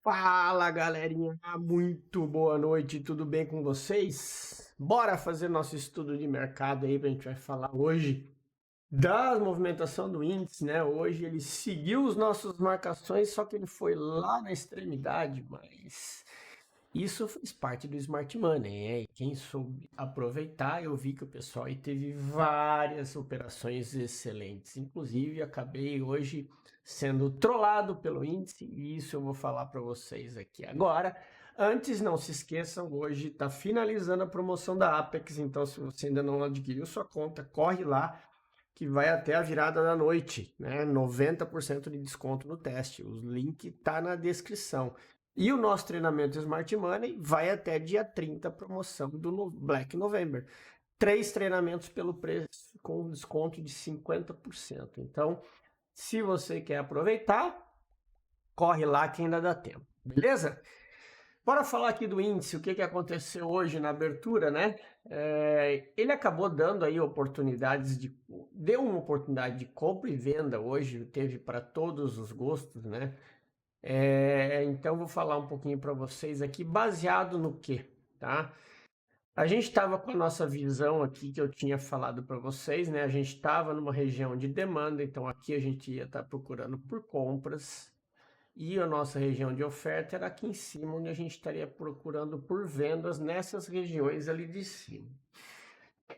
Fala galerinha, muito boa noite, tudo bem com vocês? Bora fazer nosso estudo de mercado aí, a gente vai falar hoje da movimentação do índice, né? Hoje ele seguiu as nossas marcações, só que ele foi lá na extremidade, mas isso faz parte do Smart Money, né? E quem soube aproveitar, eu vi que o pessoal aí teve várias operações excelentes. Inclusive, acabei hoje sendo trollado pelo índice, e isso eu vou falar para vocês aqui agora. Antes, não se esqueçam, hoje está finalizando a promoção da Apex, então se você ainda não adquiriu sua conta, corre lá que vai até a virada da noite, né? 90% de desconto no teste. O link tá na descrição. E o nosso treinamento Smart Money vai até dia 30, promoção do Black November. 3 treinamentos pelo preço, com desconto de 50%. Então, se você quer aproveitar, corre lá que ainda dá tempo, beleza? Bora falar aqui do índice, o que aconteceu hoje na abertura, né? Ele acabou dando aí oportunidades deu uma oportunidade de compra e venda hoje, teve para todos os gostos, né? Então vou falar um pouquinho para vocês aqui, baseado no quê, tá? A gente estava com a nossa visão aqui que eu tinha falado para vocês, né? A gente estava numa região de demanda, então aqui a gente ia estar procurando por compras. E a nossa região de oferta era aqui em cima, onde a gente estaria procurando por vendas nessas regiões ali de cima.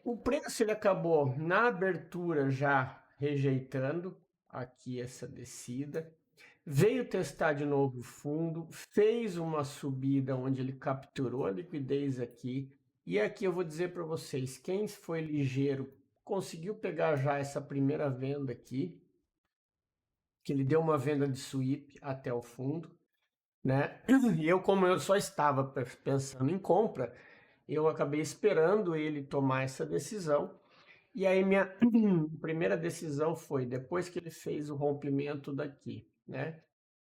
O preço ele acabou na abertura já rejeitando aqui essa descida, veio testar de novo o fundo, fez uma subida onde ele capturou a liquidez aqui, e aqui eu vou dizer para vocês, quem foi ligeiro conseguiu pegar já essa primeira venda aqui, que ele deu uma venda de sweep até o fundo, né? E eu, como eu só estava pensando em compra, eu acabei esperando ele tomar essa decisão. E aí minha primeira decisão foi, depois que ele fez o rompimento daqui, né?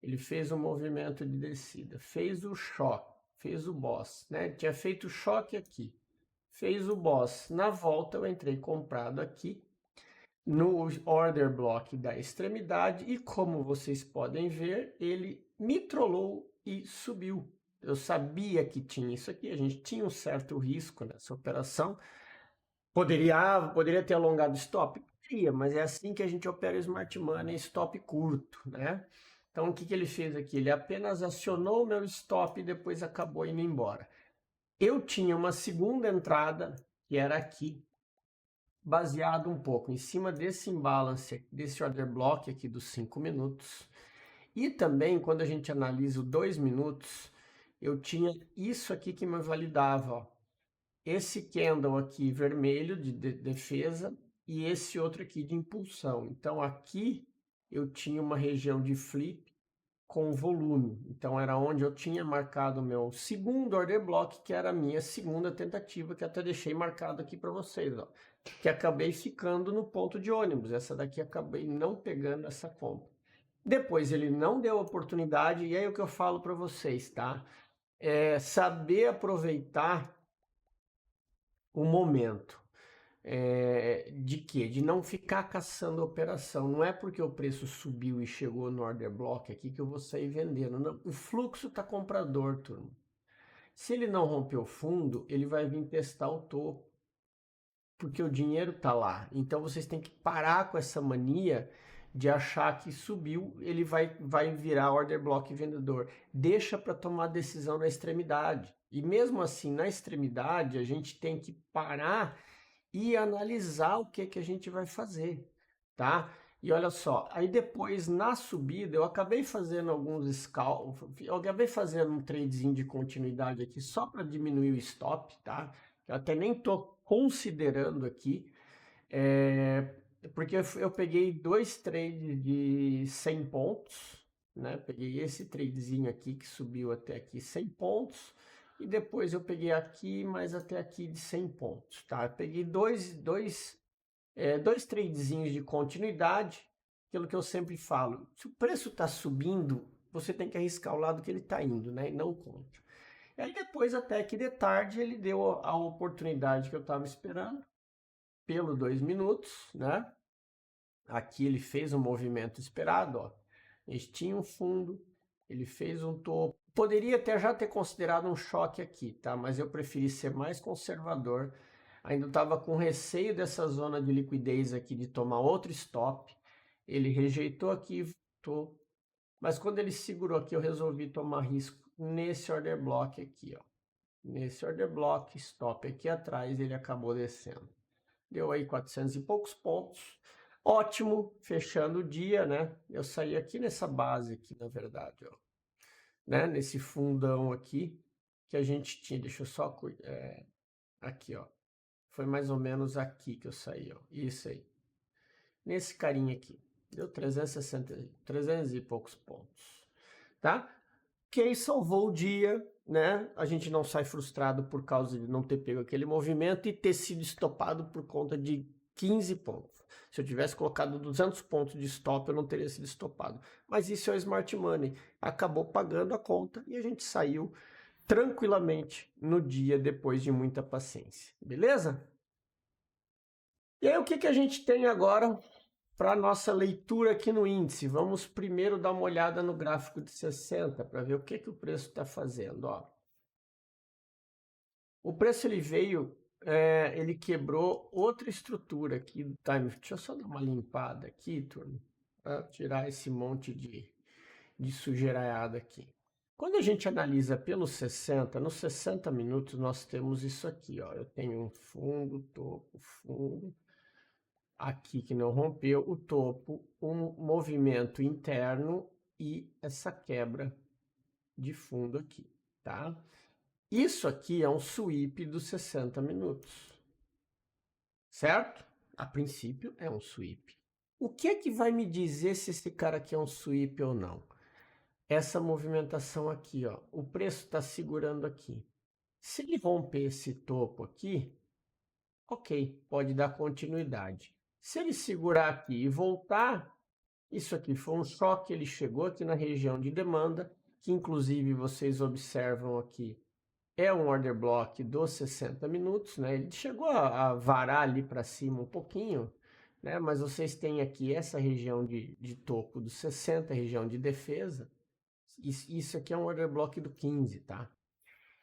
Ele fez um movimento de descida, fez o choque, fez o boss, né? Tinha feito o choque aqui, fez o boss. Na volta eu entrei comprado aqui no order block da extremidade e como vocês podem ver, ele me trollou e subiu. Eu sabia que tinha isso aqui, a gente tinha um certo risco nessa operação. Poderia ter alongado stop? Poderia, mas é assim que a gente opera o Smart Money, stop curto, né? Então o que que ele fez aqui? Ele apenas acionou o meu stop e depois acabou indo embora. Eu tinha uma segunda entrada, que era aqui, baseado um pouco em cima desse imbalance, desse order block aqui dos 5 minutos. E também, quando a gente analisa o 2 minutos, eu tinha isso aqui que me validava, ó. Esse candle aqui vermelho de defesa e esse outro aqui de impulsão. Então aqui eu tinha uma região de flip com volume. Então era onde eu tinha marcado o meu segundo order block, que era a minha segunda tentativa, que até deixei marcado aqui para vocês, ó, que acabei ficando no ponto de ônibus. Essa daqui acabei não pegando essa compra. Depois ele não deu oportunidade, e aí o que eu falo para vocês, tá? É saber aproveitar o momento. De quê? De não ficar caçando operação. Não é porque o preço subiu e chegou no order block aqui que eu vou sair vendendo. Não. O fluxo está comprador, turma. Se ele não romper o fundo, ele vai vir testar o topo, porque o dinheiro está lá. Então vocês têm que parar com essa mania de achar que subiu, ele vai virar order block vendedor. Deixa para tomar decisão na extremidade. E mesmo assim, na extremidade, a gente tem que parar e analisar o que a gente vai fazer, tá? E olha só, aí depois na subida eu acabei fazendo eu acabei fazendo um tradezinho de continuidade aqui só para diminuir o stop, tá? Eu até nem tô considerando aqui, porque eu peguei dois trades de 100 pontos, né? Peguei esse tradezinho aqui que subiu até aqui 100 pontos e depois eu peguei aqui, mais até aqui de 100 pontos, tá? Eu peguei dois tradezinhos de continuidade, aquilo que eu sempre falo. Se o preço está subindo, você tem que arriscar o lado que ele está indo, né? E não contra. E aí depois, até que de tarde, ele deu a oportunidade que eu estava esperando, pelo 2 minutos, né? Aqui ele fez o movimento esperado, ó. A gente tinha um fundo, Ele fez um topo. Poderia até já ter considerado um choque aqui, tá? Mas eu preferi ser mais conservador. Ainda estava com receio dessa zona de liquidez aqui de tomar outro stop. Ele rejeitou aqui e voltou. Mas quando ele segurou aqui, eu resolvi tomar risco nesse order block aqui, ó. Nesse order block, stop aqui atrás, ele acabou descendo. Deu aí 400 e poucos pontos. Ótimo, fechando o dia, né? Eu saí aqui nessa base aqui, na verdade, ó. Né? Nesse fundão aqui que a gente tinha. Deixa eu só... aqui, ó. Foi mais ou menos aqui que eu saí, ó. Isso aí. Nesse carinha aqui. Deu 300 e poucos pontos. Tá? Que salvou o dia, né? A gente não sai frustrado por causa de não ter pego aquele movimento e ter sido estopado por conta de 15 pontos. Se eu tivesse colocado 200 pontos de stop, eu não teria sido estopado. Mas isso é o smart money. Acabou pagando a conta e a gente saiu tranquilamente no dia depois de muita paciência. Beleza? E aí o que a gente tem agora para nossa leitura aqui no índice? Vamos primeiro dar uma olhada no gráfico de 60 para ver o que o preço está fazendo. Ó. O preço ele veio, ele quebrou outra estrutura aqui do time. Deixa eu só dar uma limpada aqui, turma, para tirar esse monte de sujeiraiada aqui. Quando a gente analisa pelos 60, nos 60 minutos nós temos isso aqui, ó. Eu tenho um fundo, topo, fundo. Aqui que não rompeu, o topo, um movimento interno e essa quebra de fundo aqui, tá? Isso aqui é um sweep dos 60 minutos, certo? A princípio é um sweep. O que é que vai me dizer se esse cara aqui é um sweep ou não? Essa movimentação aqui, ó, o preço está segurando aqui. Se ele romper esse topo aqui, ok, pode dar continuidade. Se ele segurar aqui e voltar, isso aqui foi um choque, ele chegou aqui na região de demanda, que inclusive vocês observam aqui, é um order block dos 60 minutos, né? Ele chegou a varar ali para cima um pouquinho, né? Mas vocês têm aqui essa região de topo dos 60, região de defesa. Isso aqui é um order block do 15, tá?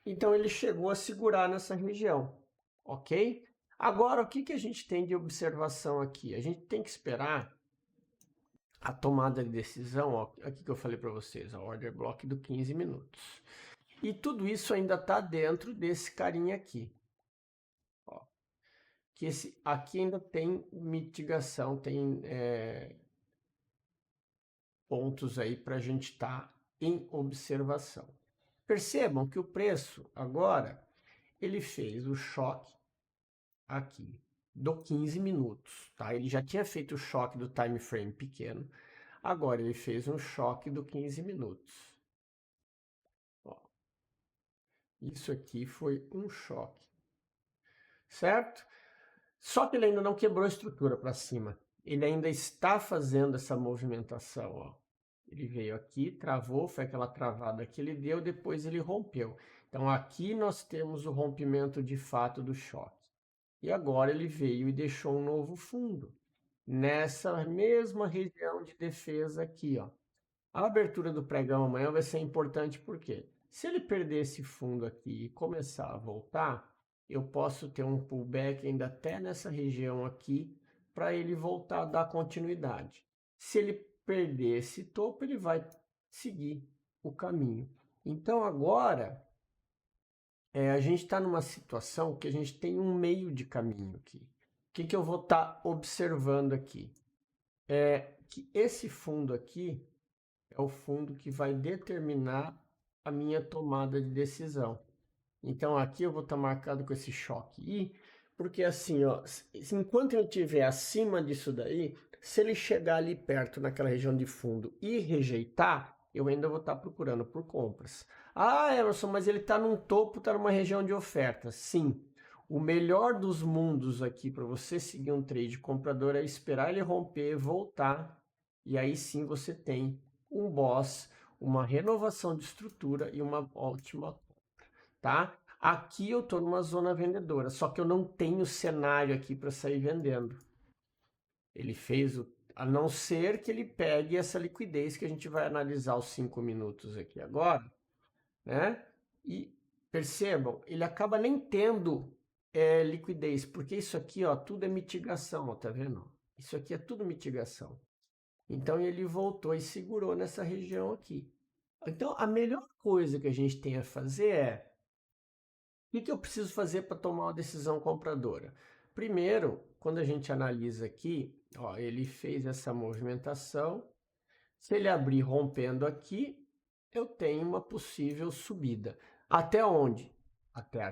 Então ele chegou a segurar nessa região, ok? Agora, o que a gente tem de observação aqui? A gente tem que esperar a tomada de decisão, ó, aqui que eu falei para vocês, a order block do 15 minutos. E tudo isso ainda está dentro desse carinha aqui. Ó, que esse aqui ainda tem mitigação, tem pontos aí para a gente estar em observação. Percebam que o preço agora, ele fez o choque aqui do 15 minutos, tá? Ele já tinha feito o choque do time frame pequeno, agora ele fez um choque do 15 minutos. Ó, isso aqui foi um choque, certo? Só que ele ainda não quebrou a estrutura para cima. Ele ainda está fazendo essa movimentação, ó. Ele veio aqui, travou, foi aquela travada que ele deu, depois ele rompeu. Então aqui nós temos o rompimento de fato do choque. E agora ele veio e deixou um novo fundo, nessa mesma região de defesa aqui, ó. A abertura do pregão amanhã vai ser importante porque se ele perder esse fundo aqui e começar a voltar, eu posso ter um pullback ainda até nessa região aqui para ele voltar a dar continuidade. Se ele perder esse topo, ele vai seguir o caminho. Então agora a gente está numa situação que a gente tem um meio de caminho aqui. O que eu vou estar observando aqui? Que esse fundo aqui é o fundo que vai determinar a minha tomada de decisão. Então aqui eu vou estar marcado com esse choque I, porque assim, ó, enquanto eu estiver acima disso daí, se ele chegar ali perto naquela região de fundo e rejeitar, eu ainda vou estar procurando por compras. Ah, Emerson, mas ele está num topo, está numa região de oferta. Sim, o melhor dos mundos aqui para você seguir um trade comprador é esperar ele romper, voltar, e aí sim você tem um boss, uma renovação de estrutura e uma ótima compra, tá? Aqui eu estou numa zona vendedora, só que eu não tenho cenário aqui para sair vendendo. Ele fez a não ser que ele pegue essa liquidez que a gente vai analisar os 5 minutos aqui agora, né? E percebam, ele acaba nem tendo liquidez, porque isso aqui, ó, tudo é mitigação, ó, tá vendo? Isso aqui é tudo mitigação. Então ele voltou e segurou nessa região aqui. Então a melhor coisa que a gente tem a fazer é: o que eu preciso fazer para tomar uma decisão compradora? Primeiro, quando a gente analisa aqui, ó, ele fez essa movimentação. Se ele abrir rompendo aqui, eu tenho uma possível subida. Até onde? Até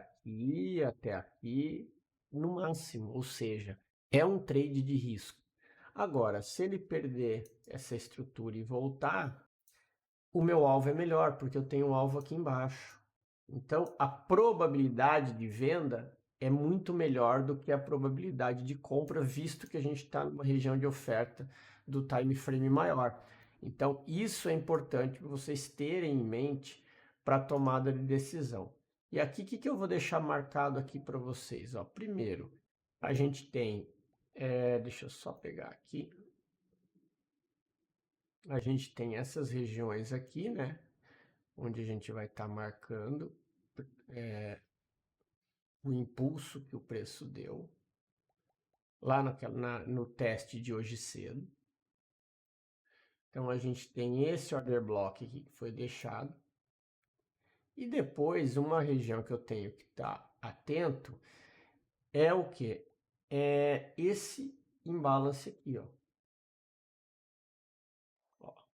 aqui, no máximo. Ou seja, é um trade de risco. Agora, se ele perder essa estrutura e voltar, o meu alvo é melhor, porque eu tenho um alvo aqui embaixo. Então, a probabilidade de venda é muito melhor do que a probabilidade de compra, visto que a gente está numa região de oferta do time frame maior. Então, isso é importante para vocês terem em mente para a tomada de decisão. E aqui, o que eu vou deixar marcado aqui para vocês? Ó, primeiro, a gente tem, deixa eu só pegar aqui, a gente tem essas regiões aqui, né? Onde a gente vai estar marcando o impulso que o preço deu lá no teste de hoje cedo. Então a gente tem esse order block aqui que foi deixado. E depois uma região que eu tenho que estar atento é o que? É esse imbalance aqui, ó.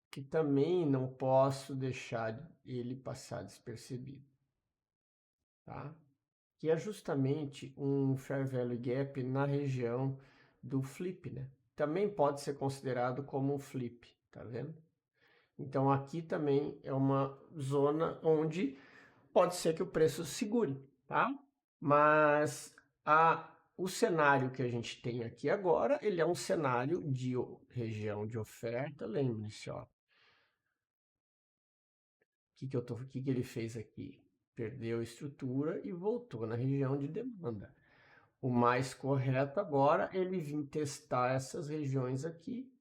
Que também não posso deixar ele passar despercebido, tá? Que é justamente um Fair Value Gap na região do flip, né? Também pode ser considerado como um flip, tá vendo? Então aqui também é uma zona onde pode ser que o preço segure, tá? Mas o cenário que a gente tem aqui agora, ele é um cenário de região de oferta, lembre-se, ó. O que ele fez aqui? Perdeu a estrutura e voltou na região de demanda. O mais correto agora é ele vir testar essas regiões aqui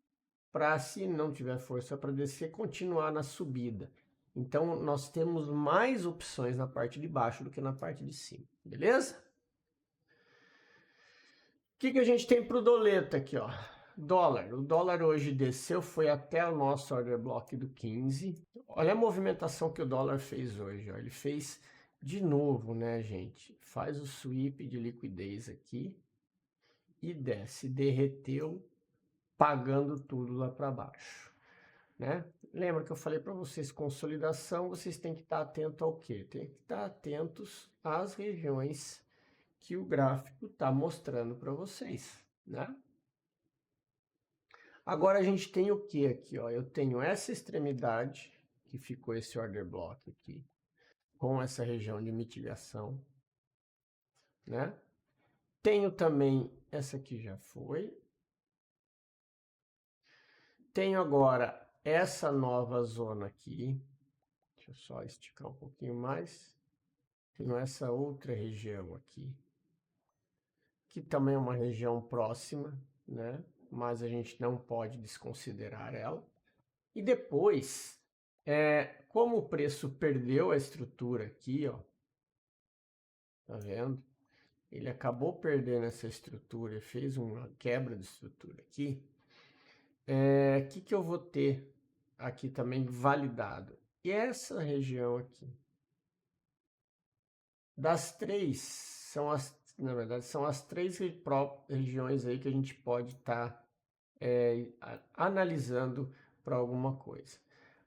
para, se não tiver força para descer, continuar na subida. Então nós temos mais opções na parte de baixo do que na parte de cima, beleza? O que a gente tem para o doleta aqui, ó? Dólar. O dólar hoje desceu, foi até o nosso order block do 15. Olha a movimentação que o dólar fez hoje, ó. Ele fez de novo, né, gente? Faz o sweep de liquidez aqui e desce, derreteu, pagando tudo lá para baixo, né? Lembra que eu falei para vocês, consolidação, vocês têm que estar atento ao quê? Tem que estar atentos às regiões que o gráfico está mostrando para vocês, né? Agora a gente tem o que aqui, ó? Eu tenho essa extremidade, que ficou esse order block aqui, com essa região de mitigação, né? Tenho também, essa aqui já foi. Tenho agora essa nova zona aqui. Deixa eu só esticar um pouquinho mais. Tenho essa outra região aqui, que também é uma região próxima, né? Mas a gente não pode desconsiderar ela. E depois, como o preço perdeu a estrutura aqui, ó, tá vendo? Ele acabou perdendo essa estrutura e fez uma quebra de estrutura aqui. O que eu vou ter aqui também validado? E essa região aqui. Das três, na verdade, são as três regiões aí que a gente pode estar analisando para alguma coisa.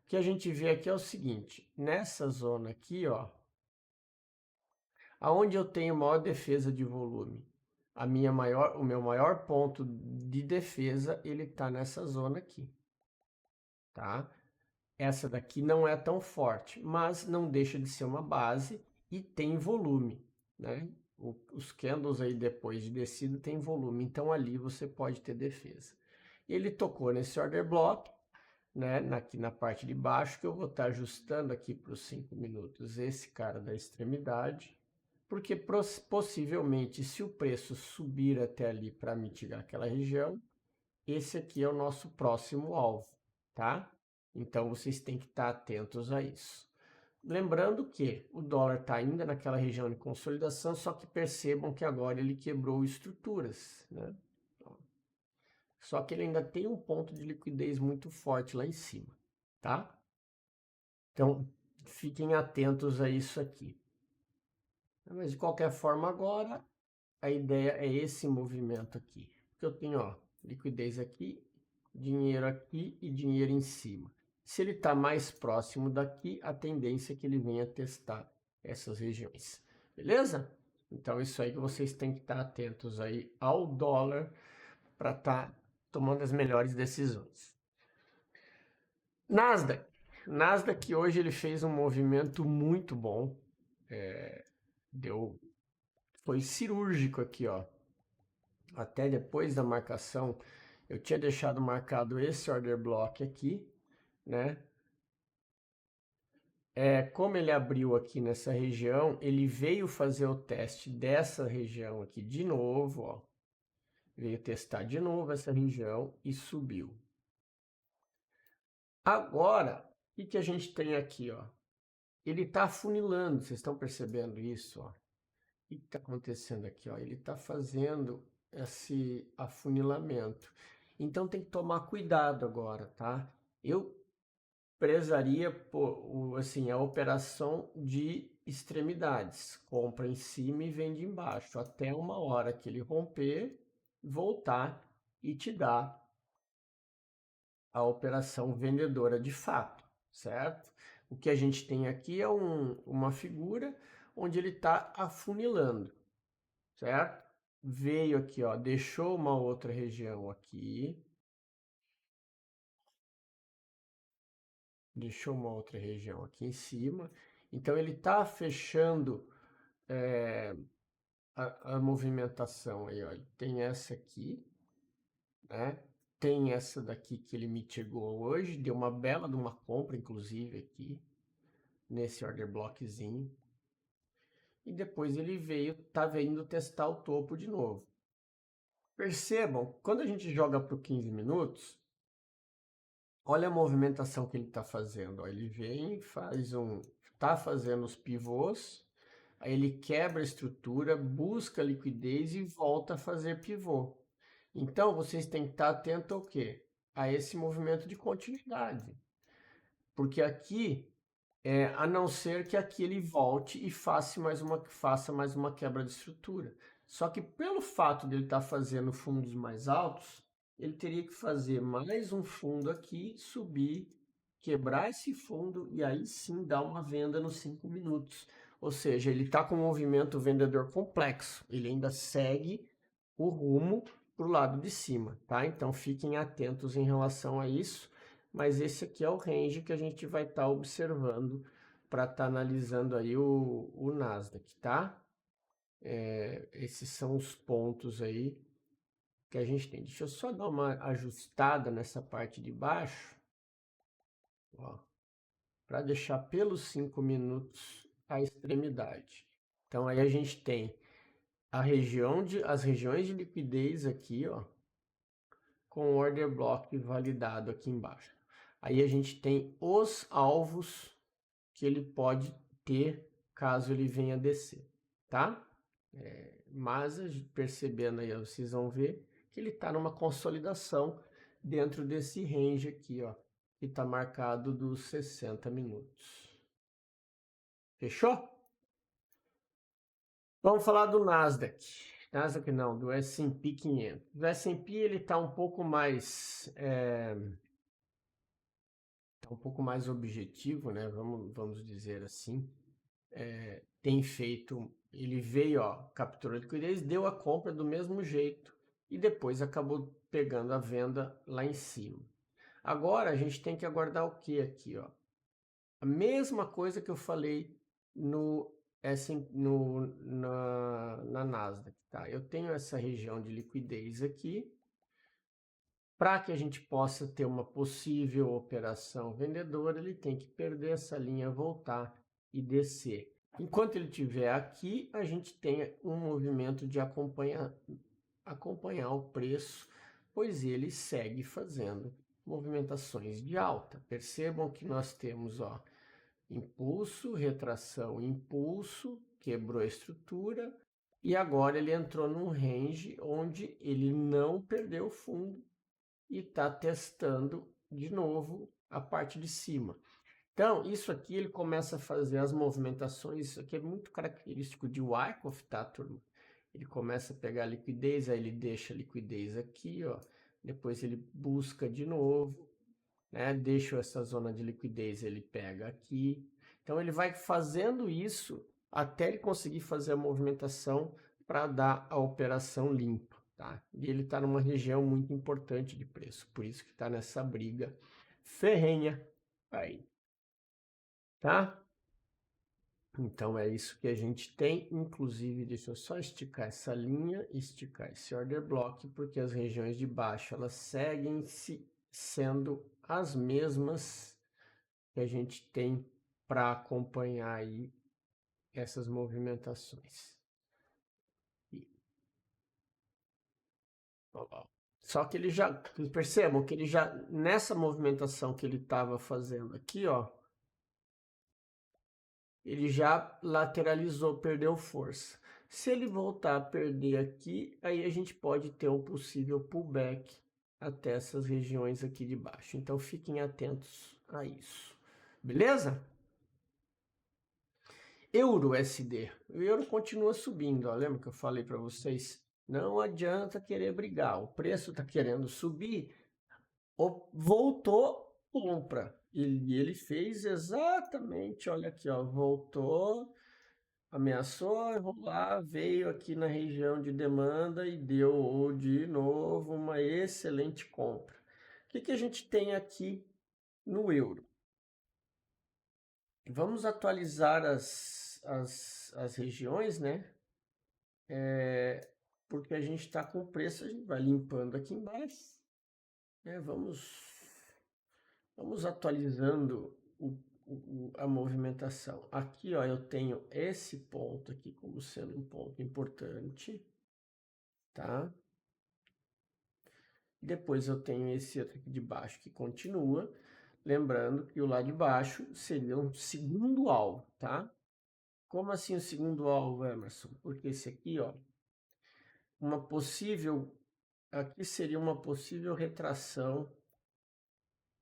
O que a gente vê aqui é o seguinte: nessa zona aqui, ó, aonde eu tenho maior defesa de volume, o meu maior ponto de defesa, ele está nessa zona aqui, tá? Essa daqui não é tão forte, mas não deixa de ser uma base e tem volume, né? Os candles aí depois de descida tem volume, então ali você pode ter defesa. Ele tocou nesse order block, né? Aqui na parte de baixo, que eu vou estar ajustando aqui para os 5 minutos esse cara da extremidade, porque possivelmente se o preço subir até ali para mitigar aquela região, esse aqui é o nosso próximo alvo, tá? Então vocês têm que estar atentos a isso. Lembrando que o dólar está ainda naquela região de consolidação, só que percebam que agora ele quebrou estruturas, né? Só que ele ainda tem um ponto de liquidez muito forte lá em cima, tá? Então, fiquem atentos a isso aqui. Mas de qualquer forma, agora a ideia é esse movimento aqui. Porque eu tenho, ó, liquidez aqui, dinheiro aqui e dinheiro em cima. Se ele está mais próximo daqui, a tendência é que ele venha testar essas regiões. Beleza? Então, isso aí que vocês têm que estar atentos aí ao dólar para estar tomando as melhores decisões. Nasdaq. Nasdaq hoje ele fez um movimento muito bom. Foi cirúrgico aqui, ó. Até depois da marcação, eu tinha deixado marcado esse order block aqui, né? Como ele abriu aqui nessa região, ele veio fazer o teste dessa região aqui de novo, ó. Veio testar de novo essa região e subiu. Agora, o que a gente tem aqui, ó? Ele está afunilando, vocês estão percebendo isso, ó? O que está acontecendo aqui, ó? Ele está fazendo esse afunilamento. Então tem que tomar cuidado agora, tá? Eu prezaria por, assim, a operação de extremidades. Compra em cima e vende embaixo, até uma hora que ele romper, voltar e te dar a operação vendedora de fato, certo? O que a gente tem aqui é uma figura onde ele está afunilando, certo? Veio aqui, ó, deixou uma outra região aqui, deixou uma outra região aqui em cima. Então ele está fechando a movimentação aí, ó. Ele tem essa aqui, né? Tem essa daqui que ele mitigou hoje, deu uma bela de uma compra, inclusive, aqui, nesse order blockzinho. E depois ele tá vindo testar o topo de novo. Percebam, quando a gente joga para 15 minutos, olha a movimentação que ele está fazendo. Ó. Ele vem, tá fazendo os pivôs, aí ele quebra a estrutura, busca liquidez e volta a fazer pivô. Então, vocês têm que estar atentos ao quê? A esse movimento de continuidade. Porque aqui, a não ser que aqui ele volte e faça mais uma quebra de estrutura. Só que pelo fato de ele estar fazendo fundos mais altos, ele teria que fazer mais um fundo aqui, subir, quebrar esse fundo e aí sim dar uma venda nos 5 minutos. Ou seja, ele está com um movimento vendedor complexo. Ele ainda segue o rumo para o lado de cima, tá? Então fiquem atentos em relação a isso. Mas esse aqui é o range que a gente vai estar observando para estar analisando aí o Nasdaq, tá? Esses são os pontos aí que a gente tem. Deixa eu só dar uma ajustada nessa parte de baixo, ó, para deixar pelos 5 minutos a extremidade. Então aí a gente tem as regiões de liquidez aqui, ó, com order block validado aqui embaixo. Aí a gente tem os alvos que ele pode ter caso ele venha descer, tá? Mas percebendo aí, vocês vão ver que ele está numa consolidação dentro desse range aqui, ó, que está marcado dos 60 minutos. Fechou? Vamos falar do Nasdaq. Nasdaq não, do S&P 500. O S&P ele está um pouco mais um pouco mais objetivo, né? Vamos dizer assim. Tem feito, ele veio, ó, capturou a liquidez, deu a compra do mesmo jeito e depois acabou pegando a venda lá em cima. Agora a gente tem que aguardar o que aqui, ó? A mesma coisa que eu falei na Nasdaq, tá? Eu tenho essa região de liquidez aqui. Para que a gente possa ter uma possível operação vendedora, ele tem que perder essa linha, voltar e descer. Enquanto ele estiver aqui, a gente tem um movimento de acompanhar o preço pois ele segue fazendo movimentações de alta. Percebam que nós temos, ó, impulso, retração, impulso, quebrou a estrutura, e agora ele entrou num range onde ele não perdeu o fundo e está testando de novo a parte de cima. Então, isso aqui ele começa a fazer as movimentações, isso aqui é muito característico de Wyckoff, tá, turma? Ele começa a pegar a liquidez, aí ele deixa a liquidez aqui, ó. Depois ele busca de novo, né? Deixa essa zona de liquidez, ele pega aqui. Então ele vai fazendo isso até ele conseguir fazer a movimentação para dar a operação limpa, tá? E ele está numa região muito importante de preço, por isso que está nessa briga ferrenha aí, tá? Então é isso que a gente tem, inclusive deixa eu só esticar essa linha, esticar esse order block, porque as regiões de baixo elas seguem sendo as mesmas que a gente tem para acompanhar aí essas movimentações. Só que ele já, percebam que ele já, nessa movimentação que ele estava fazendo aqui, ó, ele já lateralizou, perdeu força. Se ele voltar a perder aqui, aí a gente pode ter um possível pullback até essas regiões aqui de baixo. Então fiquem atentos a isso. Beleza? Euro USD. O euro continua subindo, ó. Lembra que eu falei para vocês? Não adianta querer brigar. O preço está querendo subir, voltou, compra. E ele fez exatamente, olha aqui, ó, voltou, ameaçou enrolar, veio aqui na região de demanda e deu de novo uma excelente compra. O que a gente tem aqui no euro? Vamos atualizar as regiões, né? Porque a gente está com o preço, a gente vai limpando aqui embaixo, né? Vamos atualizando a movimentação. Aqui, ó, eu tenho esse ponto aqui como sendo um ponto importante, tá? Depois eu tenho esse outro aqui de baixo que continua. Lembrando que o lá de baixo seria um segundo alvo, tá? Como assim o segundo alvo, Emerson? Porque esse aqui, ó, aqui seria uma possível retração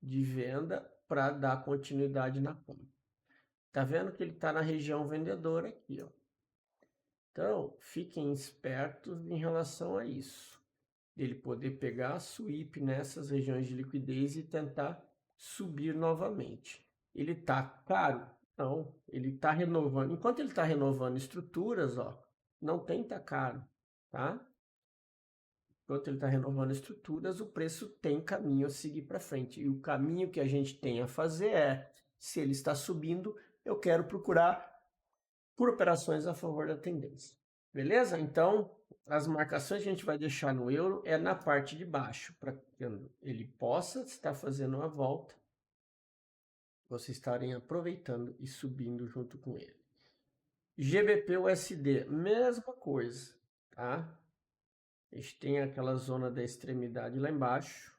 de venda para dar continuidade na compra. Tá vendo que ele está na região vendedora aqui, ó. Então, fiquem espertos em relação a isso. Ele poder pegar a sweep nessas regiões de liquidez e tentar subir novamente. Ele está caro? Não, ele está renovando. Enquanto ele está renovando estruturas, ó, não tem tá caro, tá? Enquanto ele está renovando estruturas, o preço tem caminho a seguir para frente. E o caminho que a gente tem a fazer é, se ele está subindo, eu quero procurar por operações a favor da tendência. Beleza? Então, as marcações que a gente vai deixar no euro é na parte de baixo, para que ele possa estar fazendo uma volta, vocês estarem aproveitando e subindo junto com ele. GBP USD, mesma coisa, tá? A gente tem aquela zona da extremidade lá embaixo,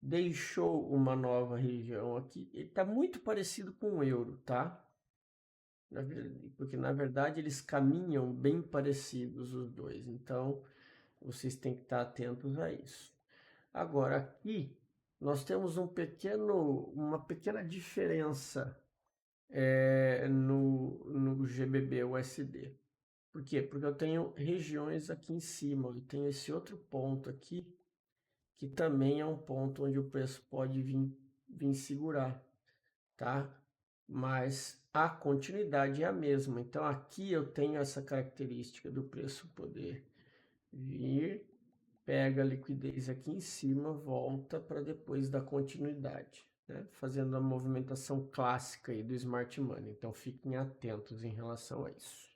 deixou uma nova região aqui, ele está muito parecido com o euro, tá? Porque na verdade eles caminham bem parecidos os dois, então vocês têm que estar atentos a isso. Agora aqui nós temos uma pequena diferença no GBP USD. Por quê? Porque eu tenho regiões aqui em cima, e tenho esse outro ponto aqui, que também é um ponto onde o preço pode vir segurar, tá? Mas a continuidade é a mesma. Então aqui eu tenho essa característica do preço poder vir, pega a liquidez aqui em cima, volta para depois dar continuidade, né? Fazendo a movimentação clássica aí do Smart Money. Então fiquem atentos em relação a isso.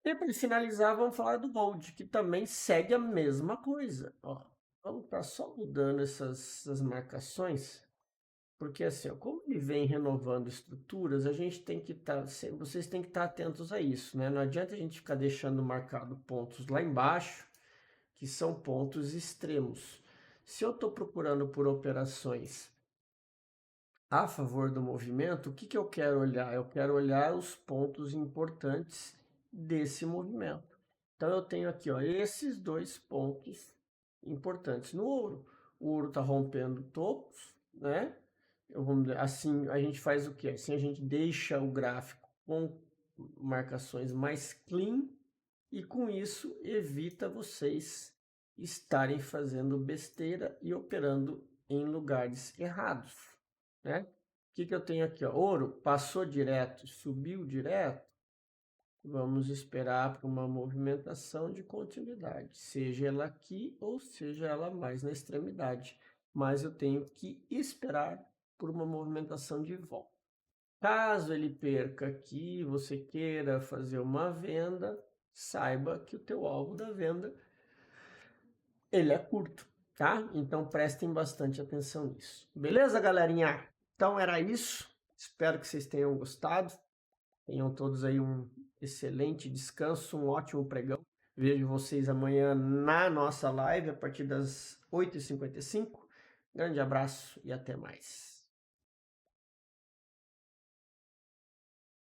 E para finalizar, vamos falar do Gold, que também segue a mesma coisa. Ó, vamos estar só mudando essas marcações, porque assim, ó, como ele vem renovando estruturas, a gente tem que estar, vocês têm que estar atentos a isso, né? Não adianta a gente ficar deixando marcado pontos lá embaixo, que são pontos extremos. Se eu estou procurando por operações a favor do movimento, o que que eu quero olhar? Eu quero olhar os pontos importantes desse movimento. Então eu tenho aqui, ó, esses dois pontos importantes no ouro. O ouro está rompendo topos, né? Assim a gente faz o quê? Assim a gente deixa o gráfico com marcações mais clean e com isso evita vocês estarem fazendo besteira e operando em lugares errados, né? O que que eu tenho aqui, ó? Ouro passou direto, subiu direto. Vamos esperar por uma movimentação de continuidade, seja ela aqui ou seja ela mais na extremidade. Mas eu tenho que esperar por uma movimentação de volta. Caso ele perca aqui, você queira fazer uma venda, saiba que o teu alvo da venda ele é curto, tá? Então prestem bastante atenção nisso. Beleza, galerinha? Então era isso. Espero que vocês tenham gostado. Tenham todos aí um excelente descanso, um ótimo pregão. Vejo vocês amanhã na nossa live a partir das 8h55. Grande abraço e até mais.